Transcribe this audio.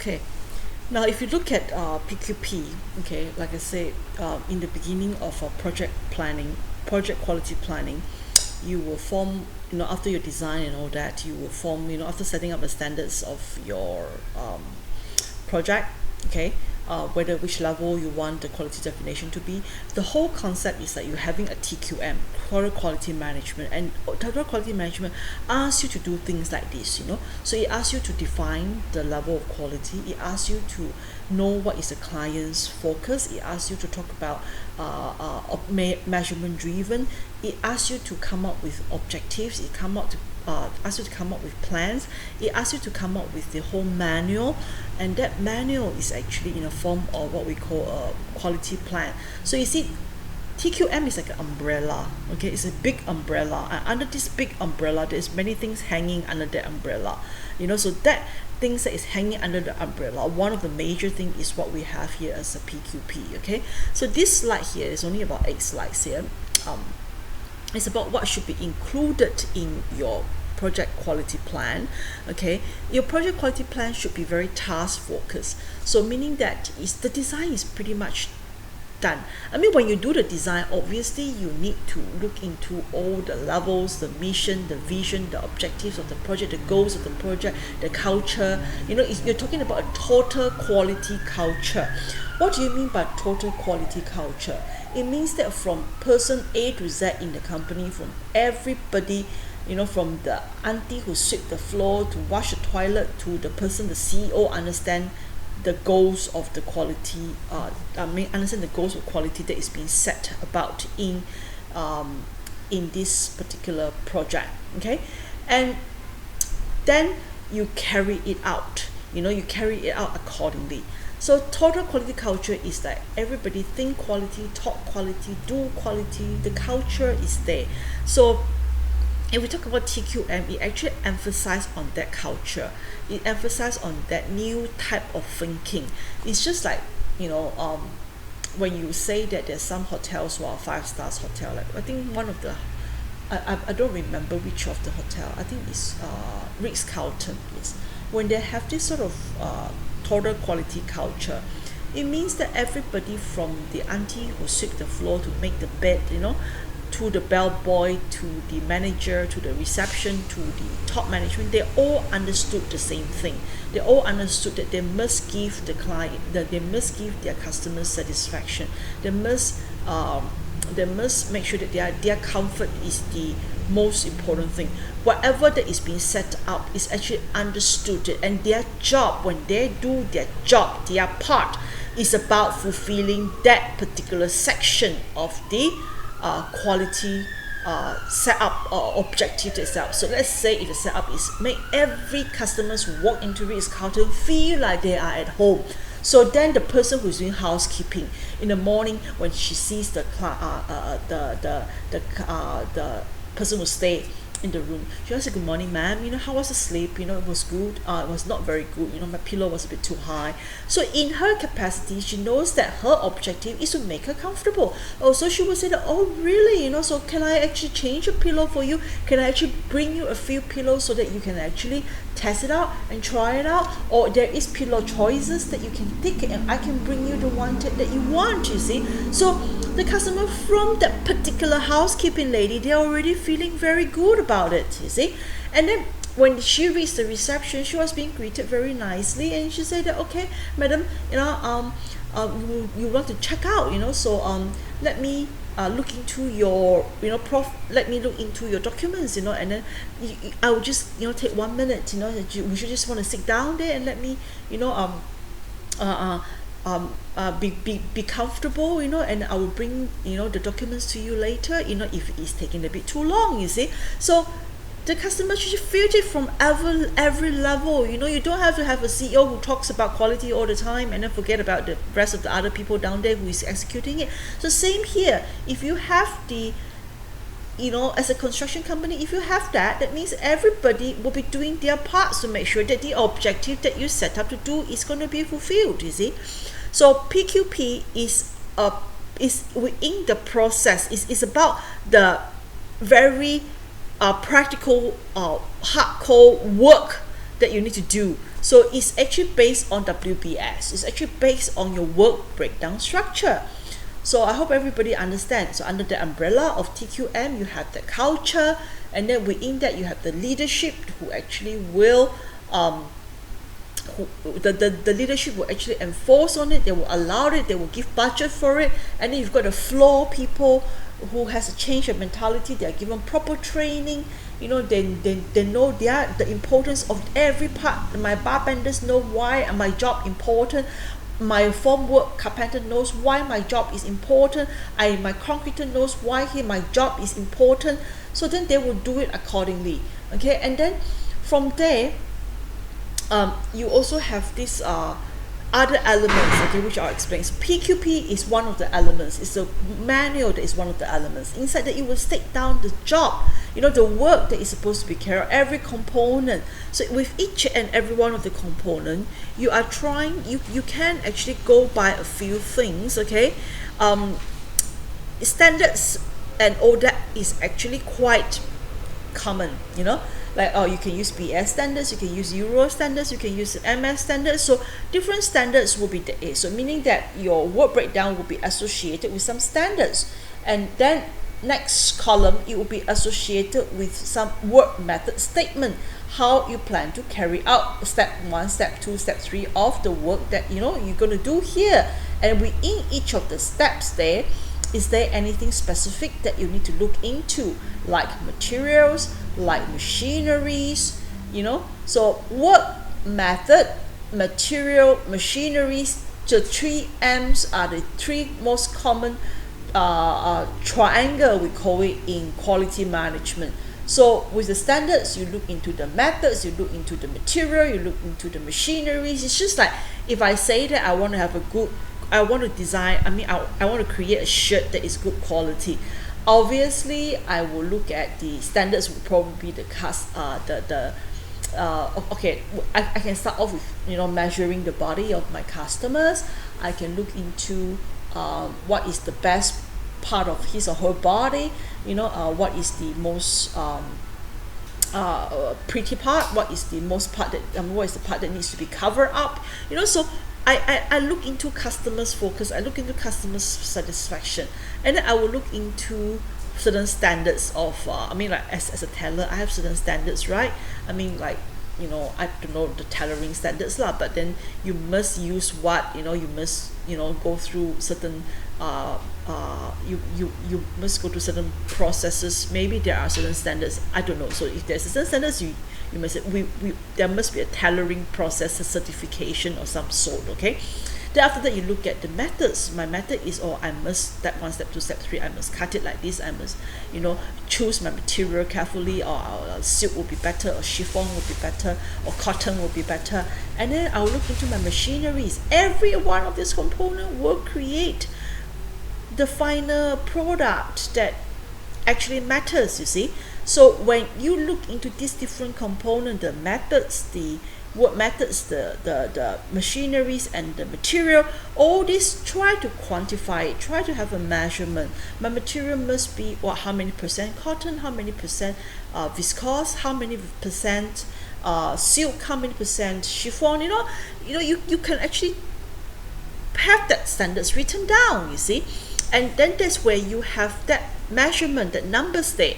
Okay. Now, if you look at PQP, okay, like I said, in the beginning of project planning, project quality planning, you will form, after your design and all that, you will form, after setting up the standards of your project, okay, whether which level you want the quality definition to be. The whole concept is that you're having a TQM, product quality management, and product quality management asks you to do things like this, so it asks you to define the level of quality, it asks you to know what is the client's focus, it asks you to talk about measurement driven, it asks you to come up with objectives, asks you to come up with plans, it asks you to come up with the whole manual, and that manual is actually in a form of what we call a quality plan. So you see, TQM is like an umbrella, okay, it's a big umbrella, and under this big umbrella there's many things hanging under that umbrella, so that things that is hanging under the umbrella, one of the major thing is what we have here as a PQP. Okay, so this slide here is only about 8 slides here. It's about what should be included in your project quality plan. Okay, your project quality plan should be very task focused, so meaning that the design is pretty much done. I mean, when you do the design, obviously you need to look into all the levels, the mission, the vision, the objectives of the project, the goals of the project, the culture. You're talking about a total quality culture. What do you mean by total quality culture? It means that from person A to Z in the company, from everybody, from the auntie who sweep the floor to wash the toilet to the person, the CEO, understand the goals of the quality, understand the goals of quality that is being set about in this particular project. Okay, and then you carry it out. You carry it out accordingly. So total quality culture is like everybody think quality, talk quality, do quality. The culture is there. So if we talk about TQM, it actually emphasizes on that culture. It emphasizes on that new type of thinking. It's just like, when you say that there's some hotels who are 5 stars hotel, like I think one of the, I don't remember which of the hotel, I think it's Ritz-Carlton, yes. When they have this sort of total quality culture, it means that everybody from the auntie who sweep the floor to make the bed, to the bellboy, to the manager, to the reception, to the top management, they all understood the same thing. They all understood that they must give the client, that they must give their customers satisfaction. They must make sure that their comfort is the most important thing. Whatever that is being set up is actually understood, and their job, when they do their job, their part is about fulfilling that particular section of the quality setup or objective itself. So let's say if the setup is make every customers who walk into Ritz-Carlton feel like they are at home. So then the person who's doing housekeeping in the morning, when she sees the person who stay in the room, she will say, "Good morning, ma'am. How was the sleep? It was good. It was not very good. My pillow was a bit too high." So in her capacity, she knows that her objective is to make her comfortable. So she will say that, "Oh, really? So can I actually change a pillow for you? Can I actually bring you a few pillows so that you can actually test it out and try it out? Or there is pillow choices that you can pick, and I can bring you the one that you want." You see, so the customer from that particular housekeeping lady, they're already feeling very good about it, you see. And then when she reached the reception, she was being greeted very nicely, and she said that, "Okay, madam, you want to check out, so let me look into your let me look into your documents, and then I will just take 1 minute, we should just want to sit down there and let me be comfortable, and I will bring the documents to you later, if it's taking a bit too long, you see." So the customer should feel it from every level. You don't have to have a CEO who talks about quality all the time and then forget about the rest of the other people down there who is executing it. So same here, if you have the as a construction company, if you have that means everybody will be doing their parts to make sure that the objective that you set up to do is going to be fulfilled, you see. So PQP is within the process, is about the very practical hardcore work that you need to do. So it's actually based on WBS. It's actually based on your work breakdown structure. So I hope everybody understands. So under the umbrella of TQM, you have the culture, and then within that you have the leadership who actually will the leadership will actually enforce on it. They will allow it, they will give budget for it, and then you've got the flow people who has a change of mentality. They are given proper training, you know, they know the importance of every part. My barbenders know why my job important, my formwork carpenter knows why my job is important, my concreter knows why my job is important. So then they will do it accordingly. Okay, and then from there you also have this other elements, okay, which I'll explain. So PQP is one of the elements. It's a manual that is one of the elements. Inside that, it will state down the job, you know, the work that is supposed to be carried out, every component. So with each and every one of the component, you are trying, you can actually go by a few things, okay. Standards and all that is actually quite common, you know, like you can use BS standards, you can use Euro standards, you can use MS standards. So different standards will be there. So meaning that your work breakdown will be associated with some standards, and then next column it will be associated with some work method statement, how you plan to carry out step 1, step 2, step 3 of the work that you know you're going to do here. And within each of the steps there, is there anything specific that you need to look into, like materials, like machineries, you know? So work method, material, machineries, the 3 M's are the 3 most common triangle, we call it, in quality management. So with the standards, you look into the methods, you look into the material, you look into the machineries. It's just like if I say that I want to have a good, I want to design, I want to create a shirt that is good quality. Obviously, I will look at the standards. Will probably be the okay. I can start off with, you know, measuring the body of my customers. I can look into what is the best part of his or her body. You know, what is the most pretty part? What is the most part that what is the part that needs to be covered up? You know, so I look into customers' focus, I look into customers' satisfaction, and then I will look into certain standards of like as a teller, I have certain standards, right? Like, you know, I don't know the tailoring standards lah, but then you must use what, you know, you must, you know, go through certain you must go to certain processes. Maybe there are certain standards, I don't know. So if there's certain standards, you must there must be a tailoring process, a certification of some sort, okay. Then after that, you look at the methods. My method is, I must step 1, step 2, step 3, I must cut it like this, I must, you know, choose my material carefully, or silk will be better, or chiffon will be better, or cotton will be better. And then I'll look into my machineries. Every one of these components will create the final product that actually matters, you see. So when you look into these different components, the methods, the work methods, the machineries and the material, all this, try to quantify it, try to have a measurement. My material must be how many percent cotton, how many percent viscose, how many percent silk, how many percent chiffon. You can actually have that standards written down, you see. And then that's where you have that measurement, that numbers there.